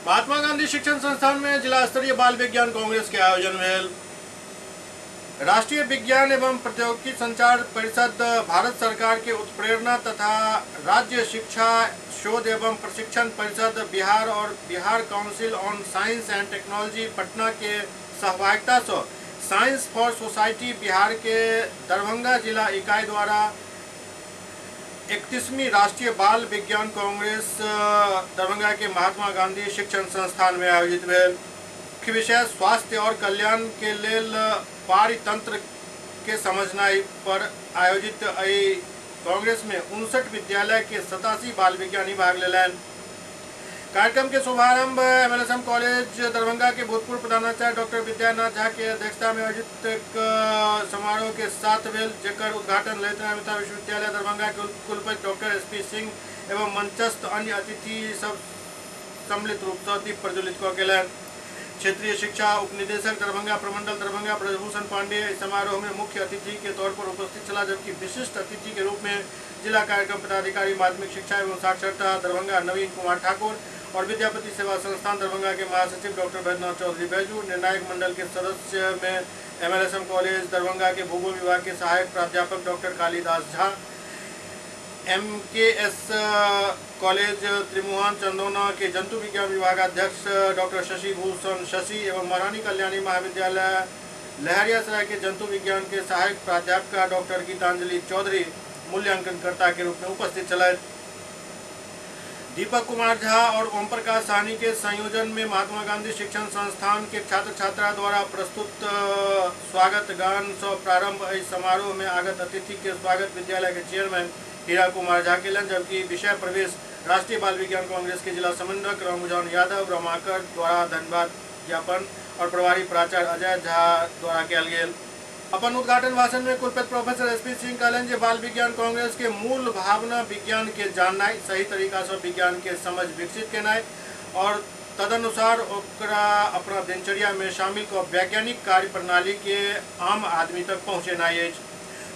महात्मा गांधी शिक्षण संस्थान में जिला स्तरीय बाल विज्ञान कांग्रेस के आयोजन भेल। राष्ट्रीय विज्ञान एवं प्रौद्योगिकी संचार परिषद, भारत सरकार के उत्प्रेरणा तथा राज्य शिक्षा शोध एवं प्रशिक्षण परिषद बिहार और Bihar council on science and technology Patna के सहभागिता से साइंस फॉर सोसाइटी बिहार के दरभंगा जिला इकाई द्वारा 31वीं राष्ट्रीय बाल विज्ञान कांग्रेस दरभंगा के महात्मा गांधी शिक्षण संस्थान में आयोजित भेल। मुख्य विषय स्वास्थ्य और कल्याण के लेल पारितंत्र के समझनाई पर आयोजित कांग्रेस में 59 विद्यालय के 87 बाल विज्ञानी भाग लेलन। कार्यक्रम के शुभारंभ MLSM कॉलेज दरभंगा के भूतपूर्व प्रधानाचार्य डॉक्टर विद्यानाथ झा के अध्यक्षता में आयोजित एक समारोह के साथ भेल, जेकर उद्घाटन ललित नारायण मिथिला विश्वविद्यालय दरभंगा के कुलपति डॉक्टर SP सिंह एवं मंचस्थ अन्य अतिथि सब सम्मिलित रूप से दीप प्रज्वलित कयलनि। क्षेत्रीय शिक्षा उपनिदेशक दरभंगा प्रमंडल दरभंगा ब्रजभूषण पांडेय इस समारोह में मुख्य अतिथि के तौर पर उपस्थित चला, जबकि विशिष्ट अतिथि के रूप में जिला कार्यक्रम पदाधिकारी माध्यमिक शिक्षा एवं साक्षरता दरभंगा नवीन कुमार ठाकुर और विद्यापति सेवा संस्थान दरभंगा के महासचिव डॉक्टर बैद्यनाथ चौधरी बैजू, निर्णायक मंडल के सदस्य में MLSM कॉलेज दरभंगा के भूगोल विभाग के सहायक प्राध्यापक doctor Kalidas Jha, MKS college Trimuhan Chandona के जंतु विज्ञान विभागाध्यक्ष डॉक्टर शशि भूषण शशि एवं महारानी कल्याणी महाविद्यालय लहरियासराय के जंतु विज्ञान के सहायक प्राध्यापक डॉक्टर गीतांजलि चौधरी मूल्यांकनकर्ता के रूप में उपस्थित चले। दीपक कुमार झा और ओम प्रकाश साहनी के संयोजन में महात्मा गांधी शिक्षण संस्थान के छात्र छात्रा द्वारा प्रस्तुत स्वागत गान से प्रारंभ इस समारोह में आगत अतिथि के स्वागत विद्यालय के चेयरमैन हीरा कुमार झा केलन, जबकि विषय प्रवेश राष्ट्रीय बाल विज्ञान कांग्रेस के जिला समन्वयक रामूजान यादव रमाकर द्वारा धन्यवाद ज्ञापन और प्रभारी प्राचार्य अजय झा द्वारा किया गया। अपन उद्घाटन भाषण में कुलपति प्रोफेसर SP सिंह कहलन जे बाल विज्ञान कांग्रेस के मूल भावना विज्ञान के जाननाई, सही तरीका से विज्ञान के समझ विकसित करनाई और तदनुसार ओकरा अपना दिनचर्या में शामिल कर वैज्ञानिक कार्य प्रणाली के आम आदमी तक पहुँचेनाई है।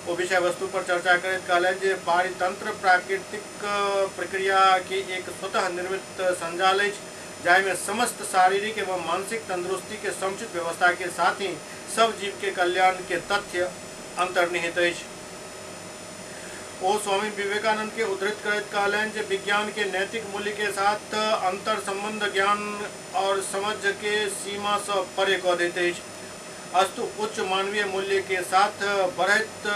वो विषय वस्तु पर चर्चा करते कहलन जे पारितंत्र प्राकृतिक प्रक्रिया के एक स्वतः निर्मित संजाल है, जाय में समस्त शारीरिक एवं मानसिक तंदुरुस्ती के समुचित व्यवस्था के साथ ही सब जीव के कल्याण के तथ्य अंतर्निहित है। वो स्वामी विवेकानंद के उद्धृत करत कहलन जे विज्ञान के नैतिक मूल्य के साथ अंतर संबंध ज्ञान और समझ के सीमा से परे कह देते हैं। अस्तु उच्च मानवीय मूल्य के साथ बढ़त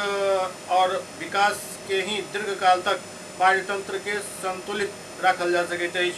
और विकास के ही दीर्घकाल तक पारितंत्र के संतुलित रखल जा सकते हैं।